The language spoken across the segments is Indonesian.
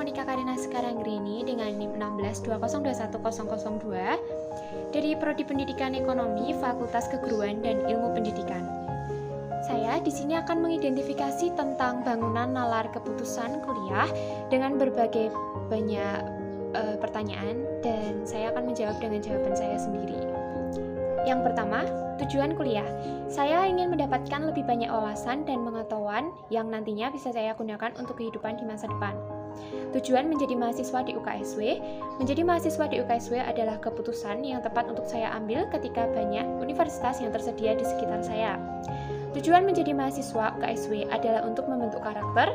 Monica Karina Sekaranggreni dengan NIM 162021002 dari Prodi Pendidikan Ekonomi, Fakultas Keguruan dan Ilmu Pendidikan. Saya di sini akan mengidentifikasi tentang bangunan nalar keputusan kuliah dengan berbagai banyak pertanyaan, dan saya akan menjawab dengan jawaban saya sendiri. Yang pertama, tujuan kuliah. Saya ingin mendapatkan lebih banyak wawasan dan pengetahuan yang nantinya bisa saya gunakan untuk kehidupan di masa depan. Tujuan menjadi mahasiswa di UKSW. Menjadi mahasiswa di UKSW adalah keputusan yang tepat untuk saya ambil ketika banyak universitas yang tersedia di sekitar saya. Tujuan menjadi mahasiswa UKSW adalah untuk membentuk karakter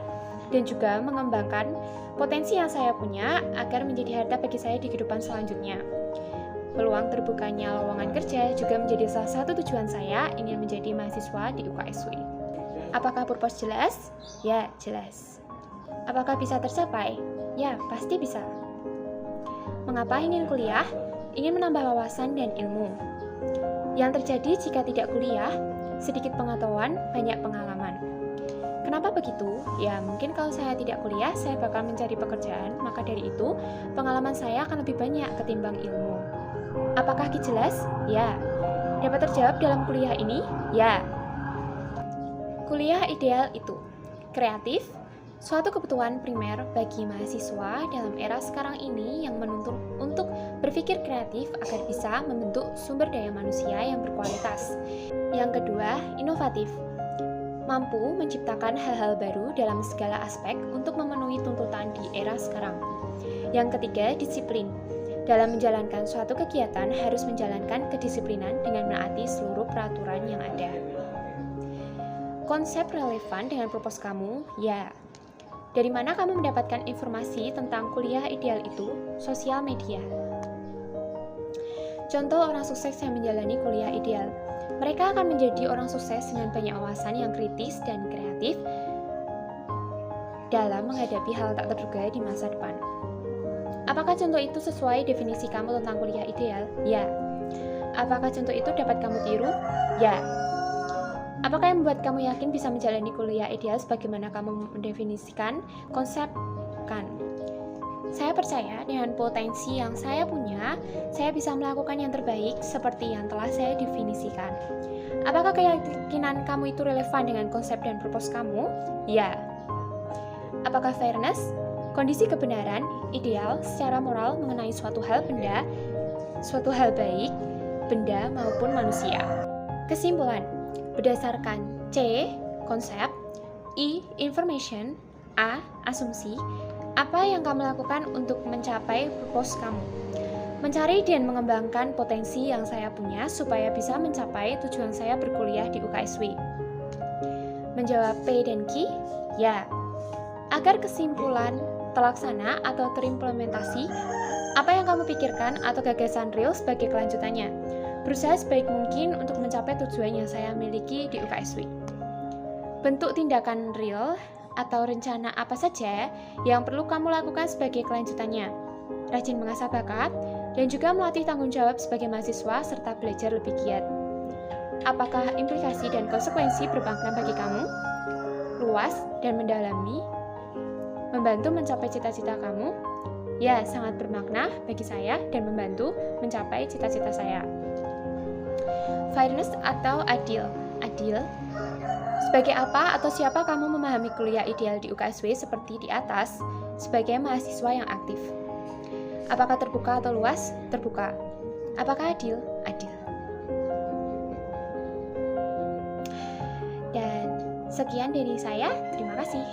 dan juga mengembangkan potensi yang saya punya agar menjadi harta bagi saya di kehidupan selanjutnya. Peluang terbukanya lowongan kerja juga menjadi salah satu tujuan saya ingin menjadi mahasiswa di UKSW. Apakah purpose jelas? Ya, jelas. Apakah bisa tercapai? Ya, pasti bisa. Mengapa ingin kuliah? Ingin menambah wawasan dan ilmu. Yang terjadi jika tidak kuliah, sedikit pengetahuan, banyak pengalaman. Kenapa begitu? Ya, mungkin kalau saya tidak kuliah, saya bakal mencari pekerjaan, maka dari itu, pengalaman saya akan lebih banyak ketimbang ilmu. Apakah jelas? Ya. Dapat terjawab dalam kuliah ini? Ya. Kuliah ideal itu kreatif, suatu kebutuhan primer bagi mahasiswa dalam era sekarang ini yang menuntut untuk berpikir kreatif agar bisa membentuk sumber daya manusia yang berkualitas. Yang kedua, inovatif, mampu menciptakan hal-hal baru dalam segala aspek untuk memenuhi tuntutan di era sekarang. Yang ketiga, disiplin. Dalam menjalankan suatu kegiatan harus menjalankan kedisiplinan dengan menaati seluruh peraturan yang ada. Konsep relevan dengan purpose kamu? Ya. Dari mana kamu mendapatkan informasi tentang kuliah ideal itu? Sosial media. Contoh orang sukses yang menjalani kuliah ideal. Mereka akan menjadi orang sukses dengan banyak wawasan yang kritis dan kreatif dalam menghadapi hal tak terduga di masa depan. Apakah contoh itu sesuai definisi kamu tentang kuliah ideal? Ya. Apakah contoh itu dapat kamu tiru? Ya. Apakah yang membuat kamu yakin bisa menjalani kuliah ideal sebagaimana kamu mendefinisikan konsep kan? Saya percaya dengan potensi yang saya punya, saya bisa melakukan yang terbaik seperti yang telah saya definisikan. Apakah keyakinan kamu itu relevan dengan konsep dan purpose kamu? Ya. Apakah fairness? Kondisi kebenaran, ideal secara moral mengenai suatu hal benda, suatu hal baik, benda maupun manusia. Kesimpulan, berdasarkan C. Konsep, I. Information, A. Asumsi, apa yang kamu lakukan untuk mencapai purpose kamu? Mencari dan mengembangkan potensi yang saya punya supaya bisa mencapai tujuan saya berkuliah di UKSW. Menjawab P dan Q? Ya. Agar kesimpulan terlaksana atau terimplementasi, apa yang kamu pikirkan atau gagasan real sebagai kelanjutannya. Berusaha sebaik mungkin untuk mencapai tujuan yang saya miliki di UKSW. Bentuk tindakan real atau rencana apa saja yang perlu kamu lakukan sebagai kelanjutannya. Rajin mengasah bakat dan juga melatih tanggung jawab sebagai mahasiswa serta belajar lebih giat. Apakah implikasi dan konsekuensi bermakna bagi kamu? Luas dan mendalami, membantu mencapai cita-cita kamu? Ya, sangat bermakna bagi saya dan membantu mencapai cita-cita saya. Fairness atau adil? Adil. Sebagai apa atau siapa kamu memahami kuliah ideal di UKSW seperti di atas? Sebagai mahasiswa yang aktif. Apakah terbuka atau luas? Terbuka. Apakah adil? Adil. Dan sekian dari saya. Terima kasih.